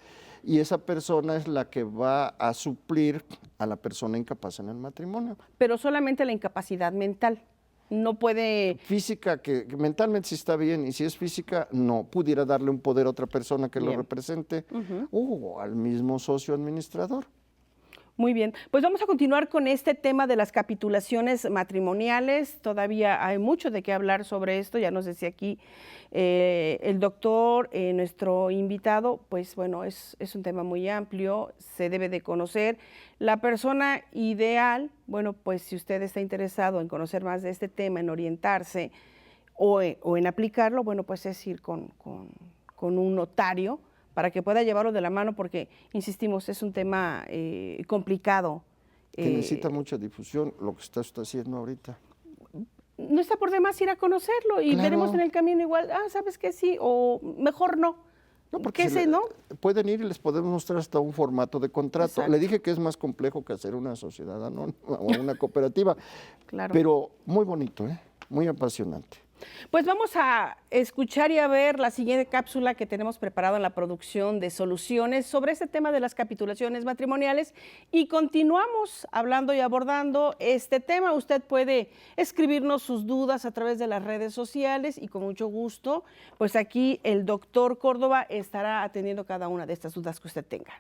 y esa persona es la que va a suplir a la persona incapaz en el matrimonio. Pero solamente la incapacidad mental, no puede... Física, que mentalmente sí está bien, y si es física, no. Pudiera darle un poder a otra persona que lo represente o al mismo socio administrador. Muy bien, pues vamos a continuar con este tema de las capitulaciones matrimoniales. Todavía hay mucho de qué hablar sobre esto, ya nos decía aquí el doctor, nuestro invitado, pues bueno, es un tema muy amplio, se debe de conocer. La persona ideal, bueno, pues si usted está interesado en conocer más de este tema, en orientarse o en aplicarlo, bueno, pues es ir con un notario, para que pueda llevarlo de la mano, porque, insistimos, es un tema complicado. Que necesita mucha difusión, lo que está haciendo ahorita. No está por demás ir a conocerlo y veremos en el camino igual, ¿sabes qué? Sí, o mejor no. No, porque ¿no? Pueden ir y les podemos mostrar hasta un formato de contrato. Exacto. Le dije que es más complejo que hacer una sociedad anónima o una cooperativa, pero muy bonito, muy apasionante. Pues vamos a escuchar y a ver la siguiente cápsula que tenemos preparada en la producción de Soluciones sobre este tema de las capitulaciones matrimoniales y continuamos hablando y abordando este tema. Usted puede escribirnos sus dudas a través de las redes sociales y con mucho gusto, pues aquí el doctor Córdoba estará atendiendo cada una de estas dudas que usted tenga.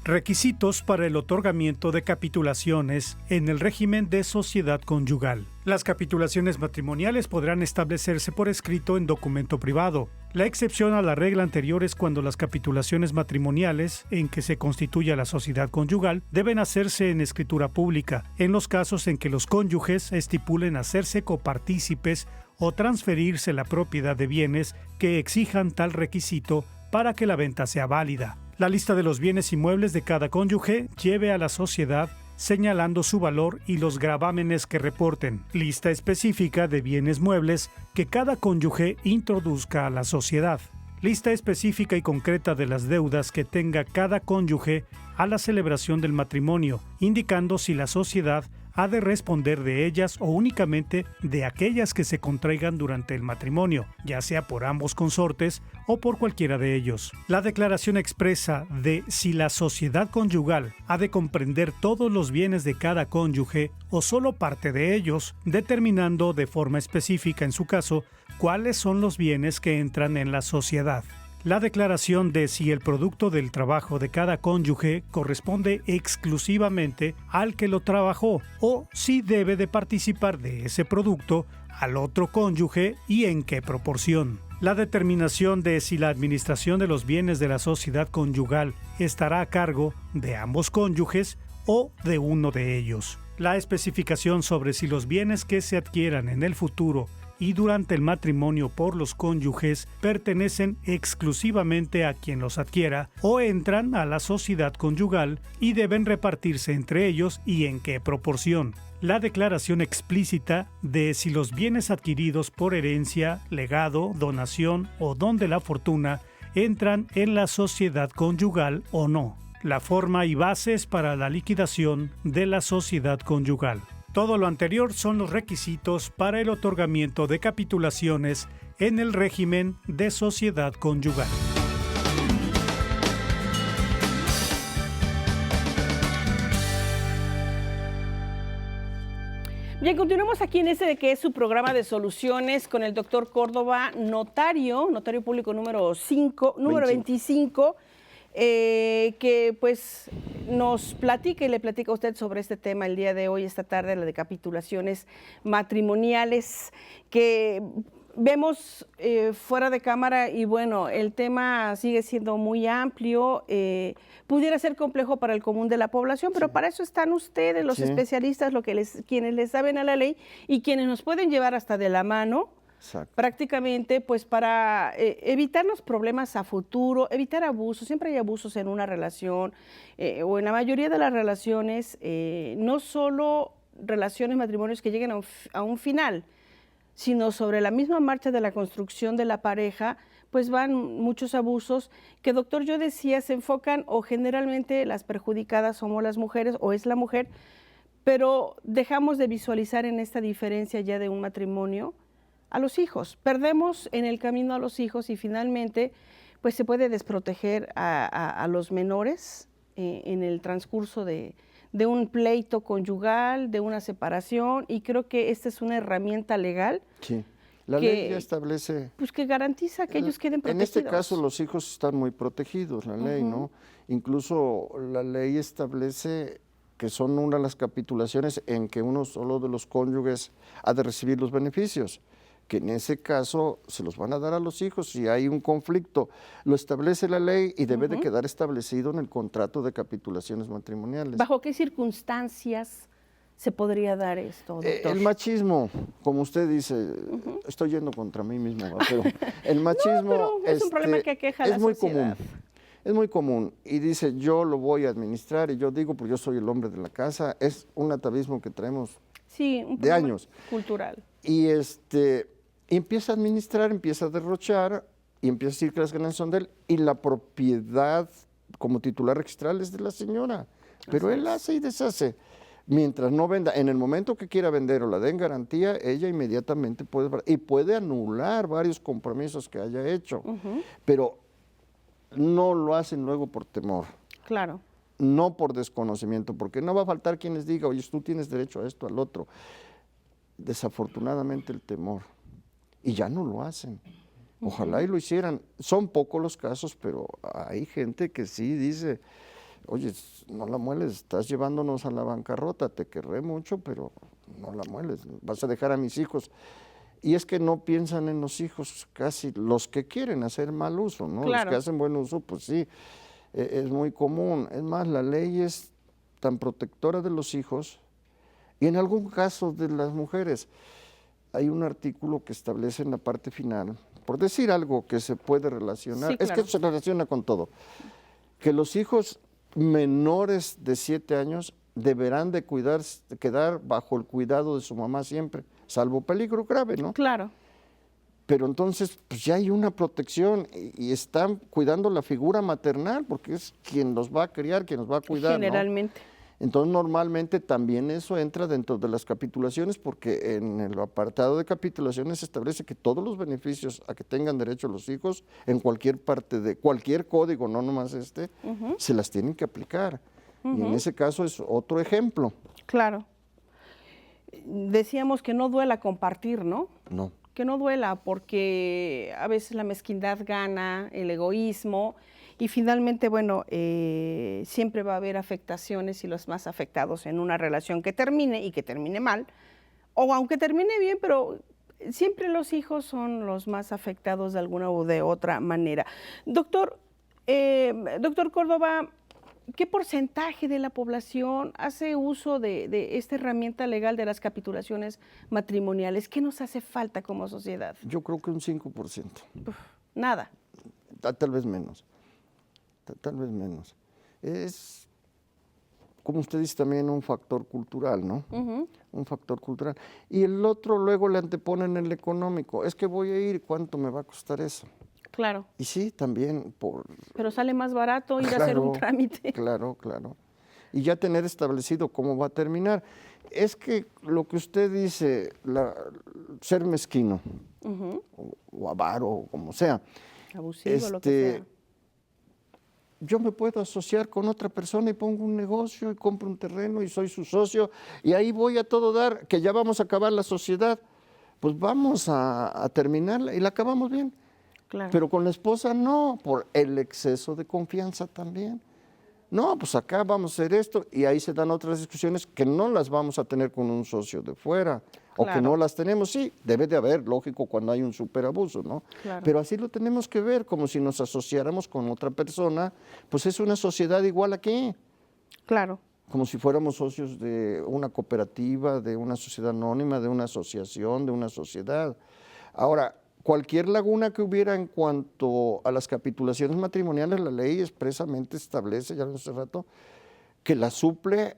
Requisitos para el otorgamiento de capitulaciones en el régimen de sociedad conyugal. Las capitulaciones matrimoniales podrán establecerse por escrito en documento privado. La excepción a la regla anterior es cuando las capitulaciones matrimoniales en que se constituya la sociedad conyugal deben hacerse en escritura pública, en los casos en que los cónyuges estipulen hacerse copartícipes o transferirse la propiedad de bienes que exijan tal requisito para que la venta sea válida. La lista de los bienes inmuebles de cada cónyuge lleve a la sociedad señalando su valor y los gravámenes que reporten. Lista específica de bienes muebles que cada cónyuge introduzca a la sociedad. Lista específica y concreta de las deudas que tenga cada cónyuge a la celebración del matrimonio, indicando si la sociedad ha de responder de ellas o únicamente de aquellas que se contraigan durante el matrimonio, ya sea por ambos consortes o por cualquiera de ellos. La declaración expresa de si la sociedad conyugal ha de comprender todos los bienes de cada cónyuge o solo parte de ellos, determinando de forma específica en su caso cuáles son los bienes que entran en la sociedad. La declaración de si el producto del trabajo de cada cónyuge corresponde exclusivamente al que lo trabajó o si debe de participar de ese producto al otro cónyuge y en qué proporción. La determinación de si la administración de los bienes de la sociedad conyugal estará a cargo de ambos cónyuges o de uno de ellos. La especificación sobre si los bienes que se adquieran en el futuro y durante el matrimonio por los cónyuges pertenecen exclusivamente a quien los adquiera o entran a la sociedad conyugal y deben repartirse entre ellos y en qué proporción. La declaración explícita de si los bienes adquiridos por herencia, legado, donación o don de la fortuna entran en la sociedad conyugal o no. La forma y bases para la liquidación de la sociedad conyugal. Todo lo anterior son los requisitos para el otorgamiento de capitulaciones en el régimen de sociedad conyugal. Bien, continuamos aquí en este de que es su programa de soluciones con el doctor Córdoba, notario público número 25, que pues nos platica y le platica a usted sobre este tema el día de hoy, esta tarde, la de capitulaciones matrimoniales, que vemos fuera de cámara y bueno, el tema sigue siendo muy amplio, pudiera ser complejo para el común de la población, pero para eso están ustedes, los especialistas, quienes les saben a la ley y quienes nos pueden llevar hasta de la mano. Exacto. Prácticamente pues para evitarnos problemas a futuro, evitar abusos. Siempre hay abusos en una relación o en la mayoría de las relaciones, no solo relaciones, matrimonios que lleguen a un final, sino sobre la misma marcha de la construcción de la pareja, pues van muchos abusos que, doctor, yo decía, se enfocan o generalmente las perjudicadas somos las mujeres o es la mujer, pero dejamos de visualizar en esta diferencia ya de un matrimonio a los hijos. Perdemos en el camino a los hijos y finalmente pues se puede desproteger a los menores en el transcurso de un pleito conyugal, de una separación, y creo que esta es una herramienta legal. Sí. La ley ya establece... Pues que garantiza que ellos queden protegidos. En este caso los hijos están muy protegidos, la ley, ¿no? Incluso la ley establece que son una de las capitulaciones en que uno solo de los cónyuges ha de recibir los beneficios, que en ese caso se los van a dar a los hijos si hay un conflicto. Lo establece la ley y debe de quedar establecido en el contrato de capitulaciones matrimoniales. ¿Bajo qué circunstancias se podría dar esto, doctor? El machismo, como usted dice, estoy yendo contra mí mismo, pero el machismo no, pero es un problema que aqueja a la sociedad. Es muy común, y dice, yo lo voy a administrar, y yo digo, pues yo soy el hombre de la casa. Es un atavismo que traemos de años. Cultural. Y empieza a administrar, empieza a derrochar, y empieza a decir que las ganancias son de él, y la propiedad como titular registral es de la señora. Pero él hace y deshace. Mientras no venda, en el momento que quiera vender o la den garantía, ella inmediatamente puede anular varios compromisos que haya hecho, pero no lo hacen luego por temor. Claro. No por desconocimiento, porque no va a faltar quien les diga, oye, tú tienes derecho a esto, al otro. Desafortunadamente el temor. Y ya no lo hacen. Ojalá y lo hicieran. Son pocos los casos, pero hay gente que sí dice, oye, no la mueles, estás llevándonos a la bancarrota, te querré mucho, pero no la mueles, vas a dejar a mis hijos. Y es que no piensan en los hijos casi, los que quieren hacer mal uso, ¿no? Claro. Los que hacen buen uso, pues sí, es muy común. Es más, la ley es tan protectora de los hijos, y en algún caso de las mujeres. Hay un artículo que establece en la parte final, por decir algo que se puede relacionar, es que se relaciona con todo, que los hijos menores de 7 años deberán de quedar bajo el cuidado de su mamá siempre, salvo peligro grave, ¿no? Claro. Pero entonces pues ya hay una protección y están cuidando la figura maternal porque es quien los va a criar, quien los va a cuidar, generalmente. ¿no? Entonces normalmente también eso entra dentro de las capitulaciones porque en el apartado de capitulaciones se establece que todos los beneficios a que tengan derecho los hijos en cualquier parte de cualquier código, no nomás se las tienen que aplicar. Y en ese caso es otro ejemplo. Claro. Decíamos que no duela compartir, ¿no? No. Que no duela porque a veces la mezquindad gana, el egoísmo. Y finalmente, bueno, siempre va a haber afectaciones y los más afectados en una relación que termine y que termine mal, o aunque termine bien, pero siempre los hijos son los más afectados de alguna o de otra manera. Doctor Córdoba, ¿qué porcentaje de la población hace uso de esta herramienta legal de las capitulaciones matrimoniales? ¿Qué nos hace falta como sociedad? Yo creo que un 5%. Nada. Tal vez menos. Tal vez menos. Es, como usted dice, también un factor cultural, ¿no? Un factor cultural. Y el otro luego le anteponen el económico. Es que voy a ir, ¿cuánto me va a costar eso? Claro. Y sí, también por... Pero sale más barato ir a hacer un trámite. Claro. Y ya tener establecido cómo va a terminar. Es que lo que usted dice, ser mezquino, o avaro, o como sea. Abusivo, lo que sea. yo me puedo asociar con otra persona y pongo un negocio y compro un terreno y soy su socio y ahí voy a todo dar, que ya vamos a acabar la sociedad, pues vamos a terminarla y la acabamos bien. Claro. Pero con la esposa no, por el exceso de confianza también. No, pues acá vamos a hacer esto y ahí se dan otras discusiones que no las vamos a tener con un socio de fuera o que Claro. no las tenemos. Sí, debe de haber, lógico, cuando hay un superabuso, ¿no? Claro. Pero así lo tenemos que ver, como si nos asociáramos con otra persona, pues es una sociedad igual aquí, Claro. como si fuéramos socios de una cooperativa, de una sociedad anónima, de una asociación, de una sociedad. Ahora, cualquier laguna que hubiera en cuanto a las capitulaciones matrimoniales, la ley expresamente establece, ya lo hace rato, que la suple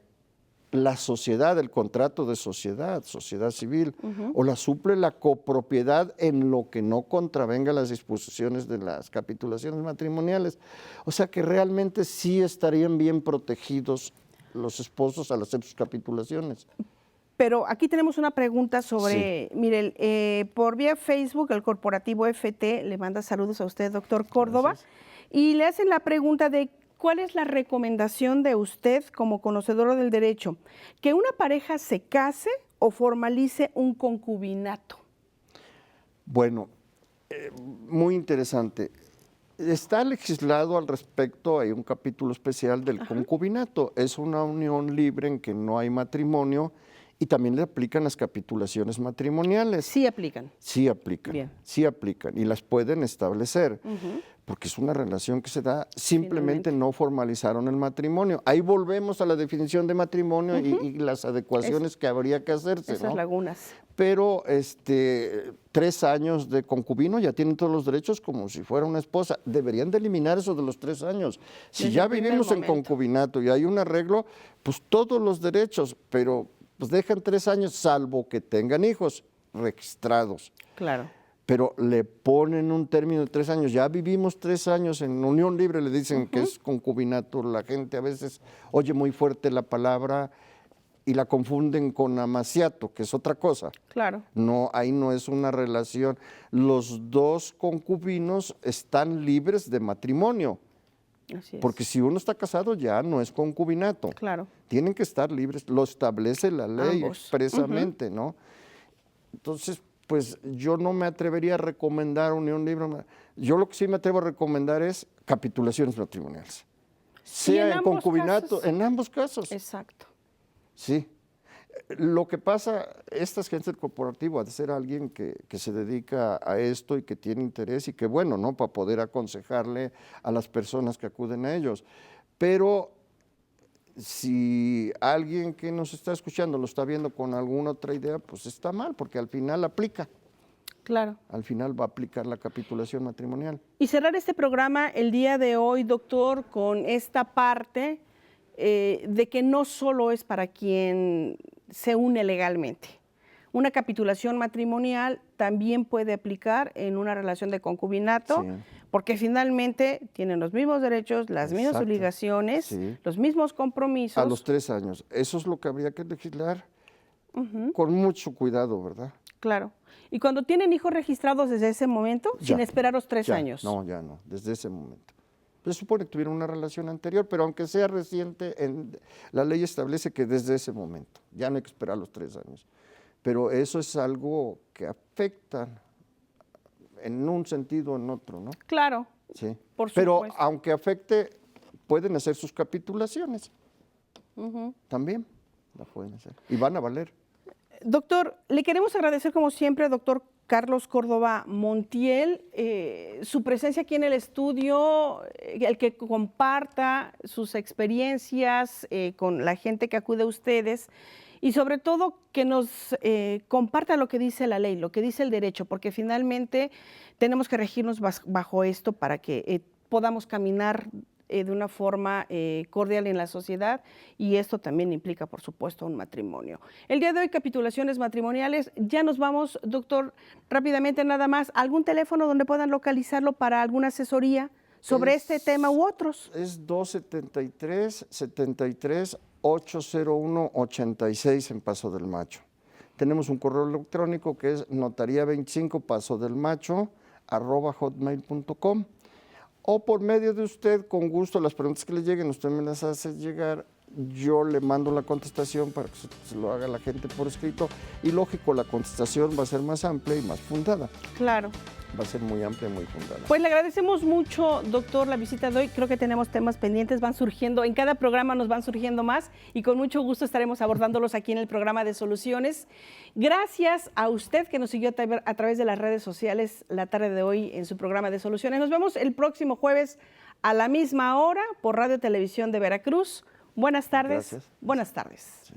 la sociedad, el contrato de sociedad, sociedad civil, o la suple la copropiedad en lo que no contravenga las disposiciones de las capitulaciones matrimoniales. O sea que realmente sí estarían bien protegidos los esposos al hacer sus capitulaciones. Pero aquí tenemos una pregunta sobre, mire, por vía Facebook, el corporativo FT le manda saludos a usted, doctor Córdoba, Gracias. y le hacen la pregunta de cuál es la recomendación de usted como conocedor del derecho, que una pareja se case o formalice un concubinato. Bueno, muy interesante. Está legislado al respecto, hay un capítulo especial del concubinato. Es una unión libre en que no hay matrimonio y también le aplican las capitulaciones matrimoniales. Sí aplican. Sí aplican, Bien. sí aplican y las pueden establecer, porque es una relación que se da, simplemente Finalmente. no formalizaron el matrimonio. Ahí volvemos a la definición de matrimonio y las adecuaciones que habría que hacerse, Esas ¿no? lagunas. Pero 3 años de concubino ya tienen todos los derechos como si fuera una esposa. Deberían de eliminar eso de los 3 años. Si Desde ya el primer vivimos en momento. concubinato y hay un arreglo, pues todos los derechos, pero pues dejan 3 años, salvo que tengan hijos registrados. Claro. Pero le ponen un término de 3 años. Ya vivimos 3 años en unión libre, le dicen que es concubinato. La gente a veces oye muy fuerte la palabra y la confunden con amaciato, que es otra cosa. Claro. No, ahí no es una relación. Los dos concubinos están libres de matrimonio, Así es. porque si uno está casado ya no es concubinato. Claro. Tienen que estar libres, lo establece la ley Ambos. expresamente, ¿no? Entonces, pues yo no me atrevería a recomendar unión libre. Yo lo que sí me atrevo a recomendar es capitulaciones matrimoniales. Sea en en ambos concubinato, casos. en ambos casos. Exacto. Sí. Lo que pasa, estas gentes del corporativo ha de ser alguien que se dedica a esto y que tiene interés y que bueno, ¿no? Para poder aconsejarle a las personas que acuden a ellos. Pero si alguien que nos está escuchando lo está viendo con alguna otra idea, pues está mal, porque al final aplica. Claro. Al final va a aplicar la capitulación matrimonial. Y cerrar este programa el día de hoy, doctor, con esta parte de que no solo es para quien se une legalmente. Una capitulación matrimonial también puede aplicar en una relación de concubinato, Sí. porque finalmente tienen los mismos derechos, las mismas Exacto. obligaciones, Sí. los mismos compromisos. A los 3 años. Eso es lo que habría que legislar con mucho cuidado, ¿verdad? Claro. Y cuando tienen hijos registrados desde ese momento, sin Ya. esperar los 3 Ya, años. No, ya no, desde ese momento. Se supone que tuvieron una relación anterior, pero aunque sea reciente, la ley establece que desde ese momento, ya no hay que esperar los 3 años. Pero eso es algo que afecta en un sentido o en otro, ¿no? Claro. Sí. Por Pero supuesto. aunque afecte, pueden hacer sus capitulaciones. También la pueden hacer. Y van a valer. Doctor, le queremos agradecer como siempre, doctor Carlos Córdoba Montiel, su presencia aquí en el estudio, el que comparta sus experiencias con la gente que acude a ustedes y sobre todo que nos comparta lo que dice la ley, lo que dice el derecho, porque finalmente tenemos que regirnos bajo esto para que podamos caminar de una forma cordial en la sociedad y esto también implica, por supuesto, un matrimonio. El día de hoy, capitulaciones matrimoniales. Ya nos vamos, doctor, rápidamente nada más. ¿Algún teléfono donde puedan localizarlo para alguna asesoría sobre este tema u otros? Es 273-801-86 en Paso del Macho. Tenemos un correo electrónico que es notaría25pasodelmacho@hotmail.com. o por medio de usted, con gusto, las preguntas que le lleguen, usted me las hace llegar, yo le mando la contestación para que se lo haga la gente por escrito, y lógico, la contestación va a ser más amplia y más fundada. Claro. Va a ser muy amplia y muy fundada. Pues le agradecemos mucho, doctor, la visita de hoy. Creo que tenemos temas pendientes, van surgiendo, en cada programa nos van surgiendo más y con mucho gusto estaremos abordándolos aquí en el programa de Soluciones. Gracias a usted que nos siguió a través de las redes sociales la tarde de hoy en su programa de Soluciones. Nos vemos el próximo jueves a la misma hora por Radio Televisión de Veracruz. Buenas tardes. Gracias. Buenas tardes. Sí.